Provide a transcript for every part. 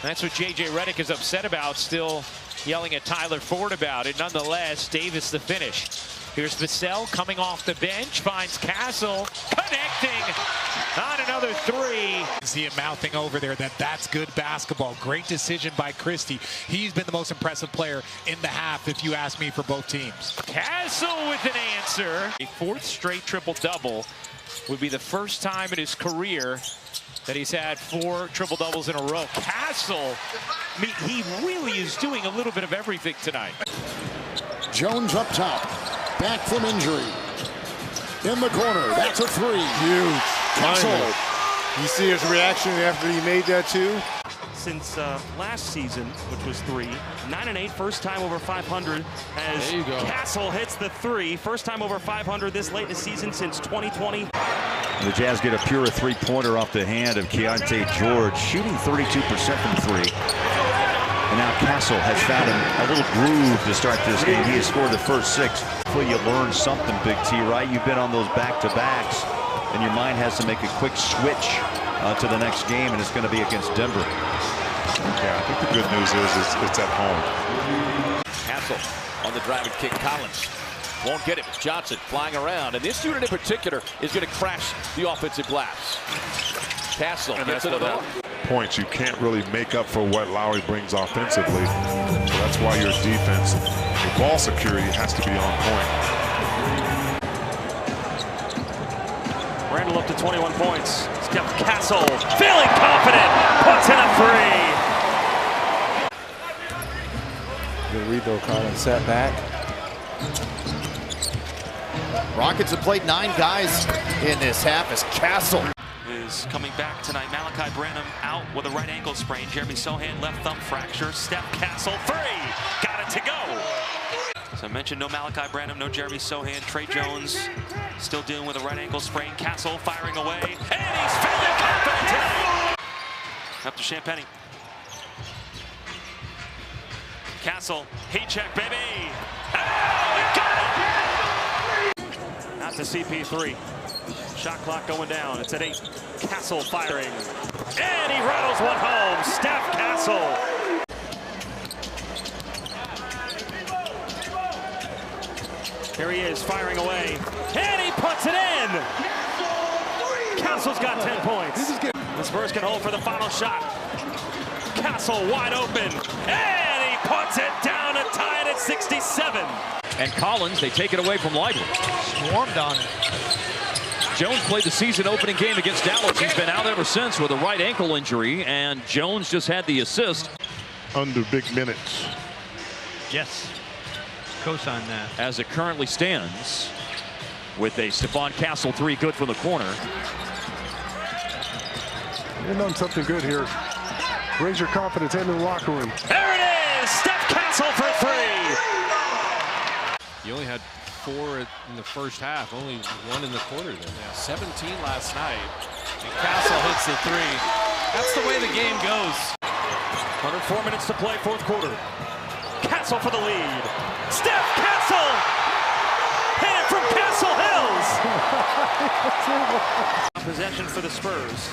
That's what J.J. Redick is upset about, still yelling at Tyler Ford about it. Nonetheless, Davis the finish. Here's Vassell coming off the bench, finds Castle, connecting on another three. See him mouthing over there that's good basketball. Great decision by Christie. He's been the most impressive player in the half, if you ask me, for both teams. Castle with an answer. A fourth straight triple-double would be the first time in his career that he's had 4 triple-doubles in a row. Castle, I mean, he really is doing a little bit of everything tonight. Jones up top, back from injury. In the corner, that's a 3. Huge. Castle. You see his reaction after he made that too? Since last season, which was 3. 9-8, first time over 500 as Castle hits the 3. First time over 500 this late in the season since 2020. The Jazz get a pure three-pointer off the hand of Keontae George, shooting 32% from 3. And now Castle has found a little groove to start this game. He has scored the first 6. Hopefully you learn something, Big T, right? You've been on those back-to-backs, and your mind has to make a quick switch to the next game, and it's going to be against Denver. Yeah, I think the good news is it's at home. Castle on the drive and kick. Collins won't get it. Johnson flying around, and this unit in particular is going to crash the offensive glass. Castle gets it at points. You can't really make up for what Lowry brings offensively. So that's why your defense, your ball security has to be on point. Randall up to 21 points. Stephon Castle feeling confident, puts in a 3. Good read though, Collins. Sat back. Rockets have played 9 guys in this half as Castle is coming back tonight. Malachi Branham out with a right ankle sprain. Jeremy Sohan left thumb fracture. Stephon Castle 3. Got it to go. So I mentioned no Malachi Branham, no Jeremy Sohan. Trey Jones still dealing with a right ankle sprain. Castle firing away. And he's feeling confident tonight. Up to Champagny. Castle, heat check, baby. Oh, we got it! Out to CP3. Shot clock going down. It's at 8. Castle firing. And he rattles one home. Stephon Castle. Here he is firing away. And he puts it in. Castle's got 10 points. The Spurs can hold for the final shot. Castle wide open. And he puts it down and tie it at 67. And Collins, they take it away from Lively. Swarmed on it. Jones played the season opening game against Dallas. He's been out ever since with a right ankle injury, and Jones just had the assist. Under big minutes. Yes. Co-sign that. As it currently stands, with a Stephon Castle 3 good from the corner. You're doing something good here. Raise your confidence, head in the locker room. There it is! Stephon Castle for 3! You only had 4 in the first half, only 1 in the quarter then. Yeah, 17 last night. And Castle hits the 3. That's the way the game goes. 104 minutes to play, 4th quarter. Castle for the lead. Stephon Castle! Hit it from Castle Hills! Possession for the Spurs.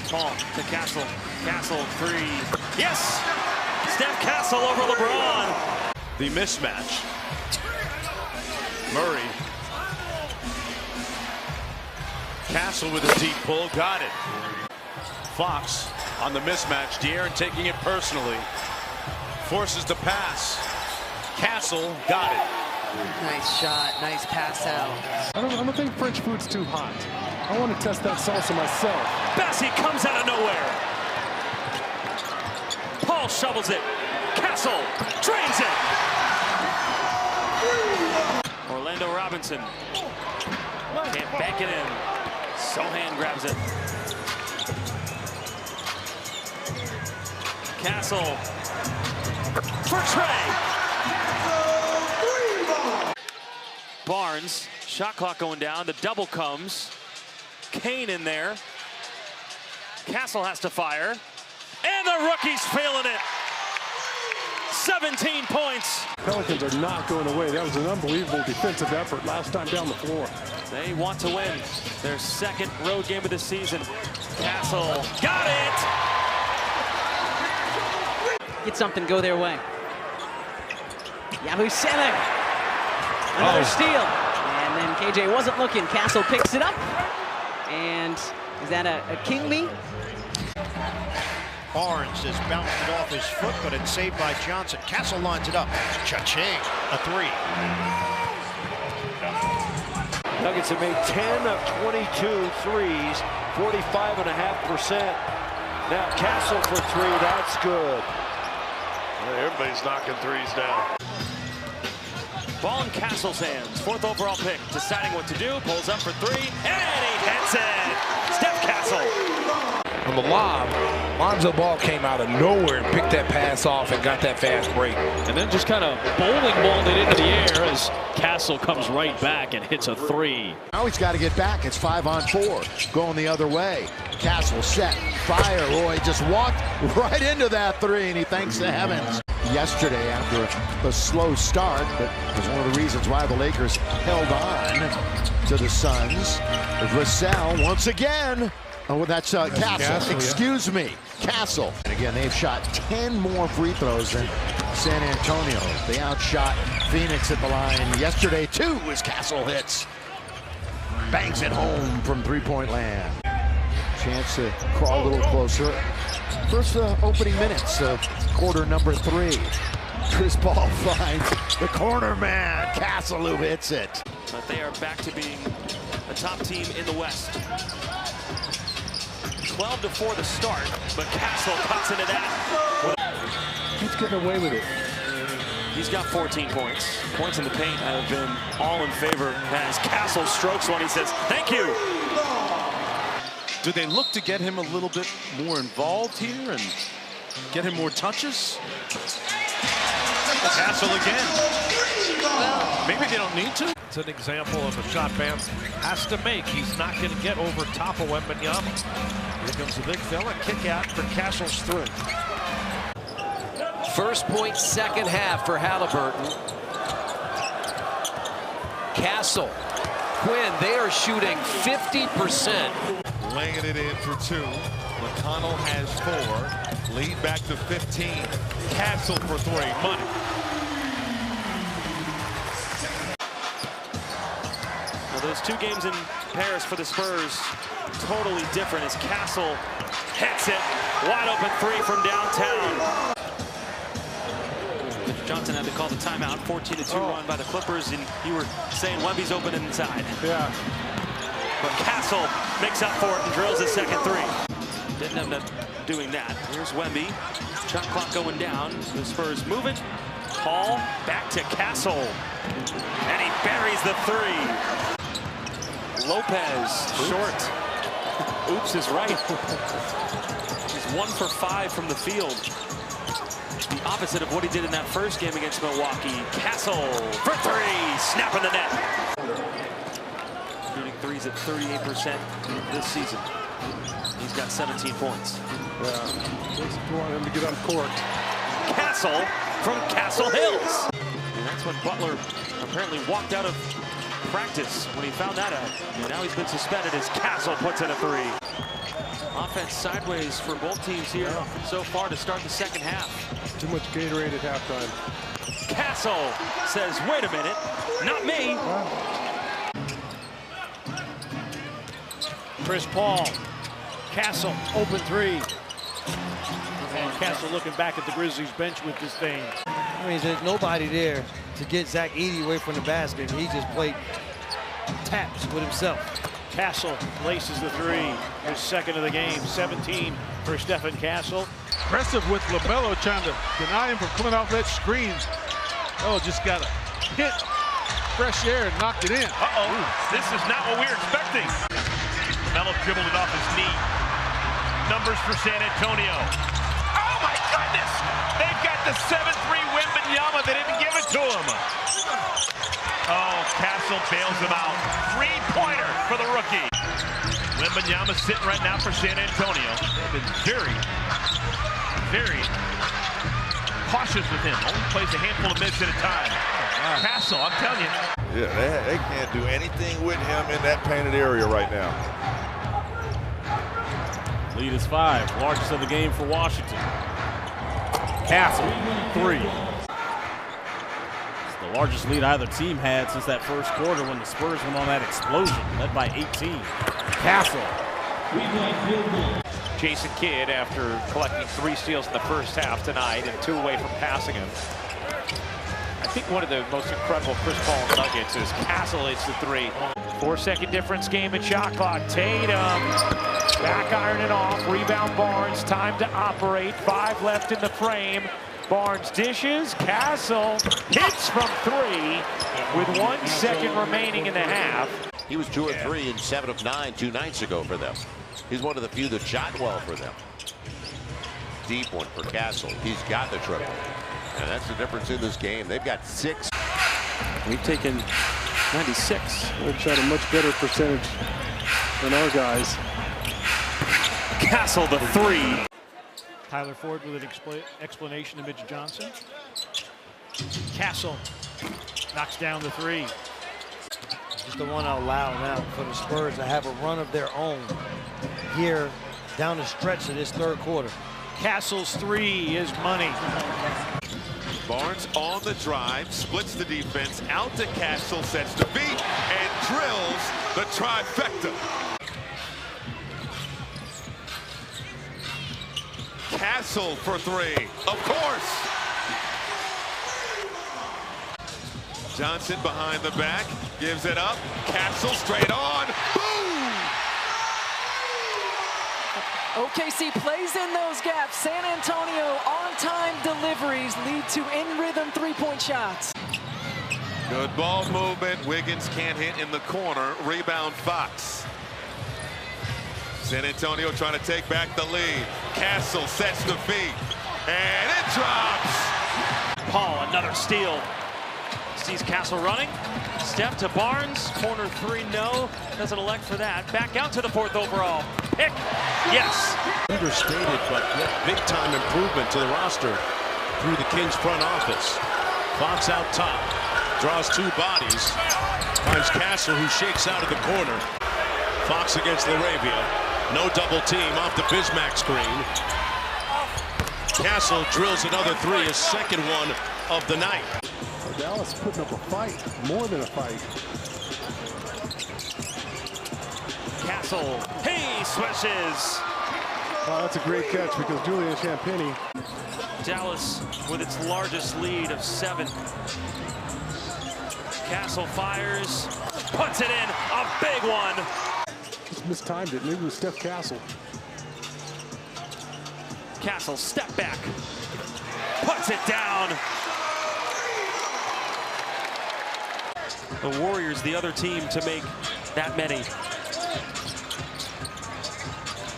Paul to Castle. Castle 3. Yes! Stephon Castle over LeBron. the mismatch. Murray. Castle with a deep pull, got it. Fox on the mismatch. De'Aaron taking it personally. Forces the pass. Castle got it. Nice shot, nice pass out. I don't think French food's too hot. I want to test that salsa myself. Bessie comes out of nowhere. Paul shovels it. Castle drains it. Orlando Robinson can't bank it in. Sohan grabs it. Castle for Trey. Barnes, shot clock going down. The double comes. Kane in there. Castle has to fire. And the rookie's feeling it. 17 points. Pelicans are not going away. That was an unbelievable defensive effort last time down the floor. They want to win their second road game of the season. Castle got it! Get something go their way. Yahoo Center. Another steal. And then KJ wasn't looking. Castle picks it up. And is that a king me? Barnes has bounced it off his foot, but it's saved by Johnson. Castle lines it up. Cha-ching, a three. Nuggets have made 10 of 22 threes, 45.5%. Now Castle for three, that's good. Everybody's knocking threes down. Ball in Castle's hands. 4th overall pick, deciding what to do. Pulls up for three, and he hits it. Steph Castle. On the lob, Lonzo Ball came out of nowhere and picked that pass off and got that fast break. And then just kind of bowling balled it into the air as Castle comes right back and hits a three. Now he's got to get back. It's 5-on-4. Going the other way. Castle set. Fire. Roy just walked right into that three, and he thanks the heavens. Yesterday after a slow start, but it was one of the reasons why the Lakers held on to the Suns. Vassell once again. Oh, that's Castle. Excuse me, Castle. And again, they've shot 10 more free throws than San Antonio. They outshot Phoenix at the line yesterday, too, as Castle hits. Bangs it home from three-point land. Chance to crawl a little closer. First opening minutes of quarter number 3. Chris Paul finds the corner man. Castle who hits it. But they are back to being a top team in the West. 12-4 to start, but Castle cuts into that. He's getting away with it. He's got 14 points. Points in the paint have been all in favor as Castle strokes one. He says, thank you. Do they look to get him a little bit more involved here and get him more touches? Castle again. Maybe they don't need to. It's an example of a shot Bam has to make. He's not going to get over top of Wembanyama. Here comes the big fella. Kick out for Castle's three. First point, second half for Halliburton. Castle, Quinn, they are shooting 50%. Laying it in for 2. McConnell has 4. Lead back to 15. Castle for 3. Money. Well, those 2 games in Paris for the Spurs, totally different as Castle hits it. Wide open 3 from downtown. Johnson had to call the timeout. 14-2 run by the Clippers, and you were saying Wemby's open inside. Yeah. But Castle makes up for it and drills his second 3. Didn't end up doing that. Here's Wemby. Shot clock going down. The Spurs moving. Hall back to Castle. And he buries the 3. Lopez, short. Oops is right. He's 1 for 5 from the field. The opposite of what he did in that first game against Milwaukee. Castle for 3. Snap in the net. Shooting threes at 38% this season. He's got 17 points. Yeah, just want him to get on court. Castle from Castle Hills. And that's when Butler apparently walked out of practice when he found that out. And now he's been suspended as Castle puts in a 3. Offense sideways for both teams here so far to start the second half. Too much Gatorade at halftime. Castle says, wait a minute, not me. Chris Paul. Castle, open 3. And Castle looking back at the Grizzlies bench with this thing. I mean, there's nobody there to get Zach Edey away from the basket. He just played taps with himself. Castle laces the 3. His second of the game. 17 for Stephon Castle. Impressive with LaMelo trying to deny him from coming off that screen. Oh, just got a hit. Fresh air and knocked it in. This is not what we were expecting. LaMelo dribbled it off his knee. Numbers for San Antonio. Oh my goodness! They've got the 7-3 Wembanyama. They didn't give it to him. Oh, Castle bails him out. 3-pointer for the rookie. Wembanyama sitting right now for San Antonio. They've been very cautious with him. Only plays a handful of minutes at a time. Castle, I'm telling you. Yeah, they can't do anything with him in that painted area right now. Lead is 5, largest of the game for Washington. Castle, 3. It's the largest lead either team had since that first quarter when the Spurs went on that explosion, led by 18. Castle. Jason Kidd, after collecting 3 steals in the first half tonight and 2 away from passing him. I think one of the most incredible Chris Paul nuggets is Castle hits the 3. 4-second difference game and shot clock. Tatum back ironing off. Rebound Barnes. Time to operate. 5 left in the frame. Barnes dishes. Castle hits from 3 with 1 second remaining in the half. He was 2 of 3 and 7 of 9 2 nights ago for them. He's one of the few that shot well for them. Deep one for Castle. He's got the triple. And that's the difference in this game. They've got 6. We've taken 96. We've shot a much better percentage than our guys. Castle the 3. Tyler Ford with an explanation to Mitch Johnson. Castle knocks down the 3. Just the one out loud now for the Spurs to have a run of their own here down the stretch of this third quarter. Castle's 3 is money. Barnes on the drive, splits the defense, out to Castle, sets the beat, and drills the trifecta. Castle for 3, of course. Johnson behind the back, gives it up. Castle straight on. Boom! OKC plays in those gaps. San Antonio on-time deliveries lead to in-rhythm three-point shots. Good ball movement. Wiggins can't hit in the corner. Rebound Fox. San Antonio trying to take back the lead. Castle sets the feet. And it drops. Paul, another steal. Sees Castle running. Steph to Barnes. Corner 3, no. Doesn't elect for that. Back out to the 4th overall. Pick. Yes. Understated, but yet big-time improvement to the roster through the Kings front office. Fox out top. Draws 2 bodies. Finds Castle, who shakes out of the corner. Fox against Laravia. No double team off the Bismack screen. Castle drills another 3, his second one of the night. Dallas putting up a fight, more than a fight. Castle, he swishes. Oh, that's a great catch because Julian Champagnie. Dallas with its largest lead of 7. Castle fires, puts it in, a big one. Just mistimed it. Maybe it was Steph Castle. Castle step back, puts it down. The Warriors, the other team to make that many.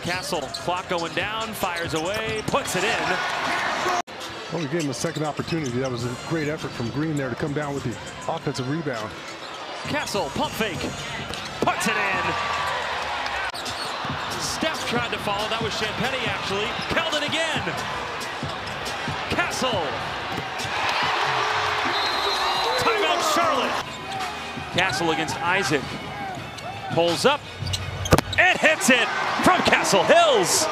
Castle, clock going down, fires away, puts it in. Well, we gave him a second opportunity. That was a great effort from Green there to come down with the offensive rebound. Castle, pump fake, puts it in. Steph tried to follow, that was Champagnie actually. Keldon again. Castle. Timeout Charlotte. Castle against Isaac. Pulls up and hits it from Castle Hills.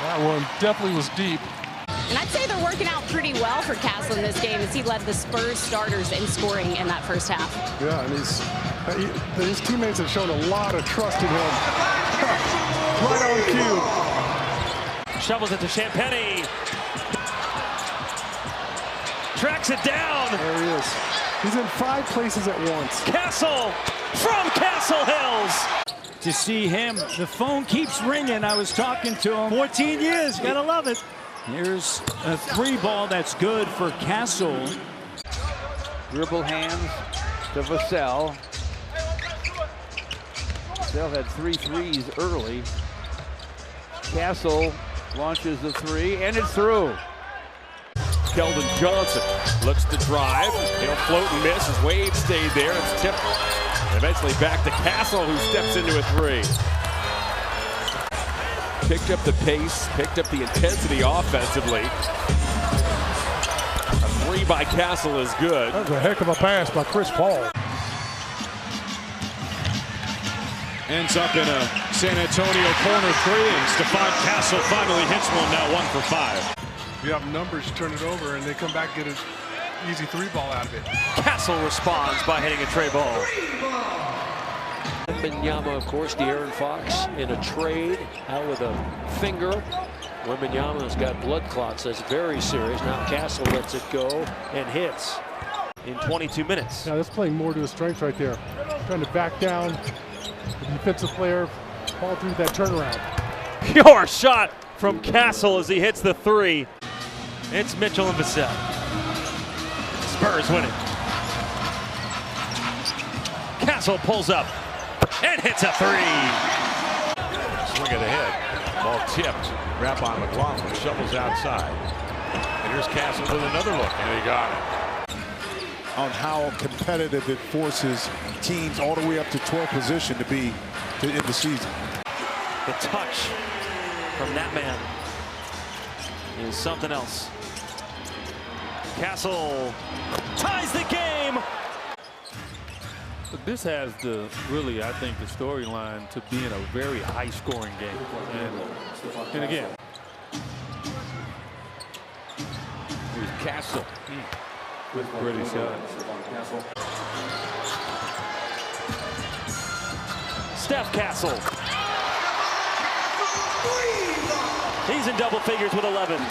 That one definitely was deep. And I'd say they're working out pretty well for Castle in this game as he led the Spurs starters in scoring in that first half. Yeah, and his teammates have shown a lot of trust in him. Right on cue. Shovels it to Champagnie. Tracks it down. There he is. He's in 5 places at once. Castle from Castle Hills. To see him, the phone keeps ringing. I was talking to him. 14 years, gotta love it. Here's a 3 ball that's good for Castle. Dribble hands to Vassell. Vassell had 3 threes early. Castle launches the 3, and it's through. Keldon Johnson looks to drive. He'll float and miss as Wade stayed there. It's tipped. And eventually back to Castle, who steps into a 3. Picked up the pace, picked up the intensity offensively. A 3 by Castle is good. That was a heck of a pass by Chris Paul. Ends up in a San Antonio corner three, and Stephon Castle finally hits one, now 1 for 5. You have numbers, turn it over, and they come back and get an easy 3-ball out of it. Castle responds by hitting a tray ball. Wembanyama, of course, De'Aaron Fox in a trade out with a finger. Wembanyama's got blood clots. That's very serious. Now Castle lets it go and hits. In 22 minutes. Yeah, that's playing more to his strengths right there. Trying to back down the defensive player, fall through that turnaround. Pure shot from Castle as he hits the 3. It's Mitchell and Vassell. Spurs win it. Castle pulls up and hits a 3. Swing of the head. Ball tipped. Wrap on McLaughlin. Shovels outside. And here's Castle with another look. And he got it. On how competitive it forces teams all the way up to 12th position to be in the season. The touch from that man is something else. Castle ties the game. But this has the really, I think, the storyline to being a very high-scoring game. And again, Here's Castle. Pretty shot. Steph Castle. He's in double figures with 11.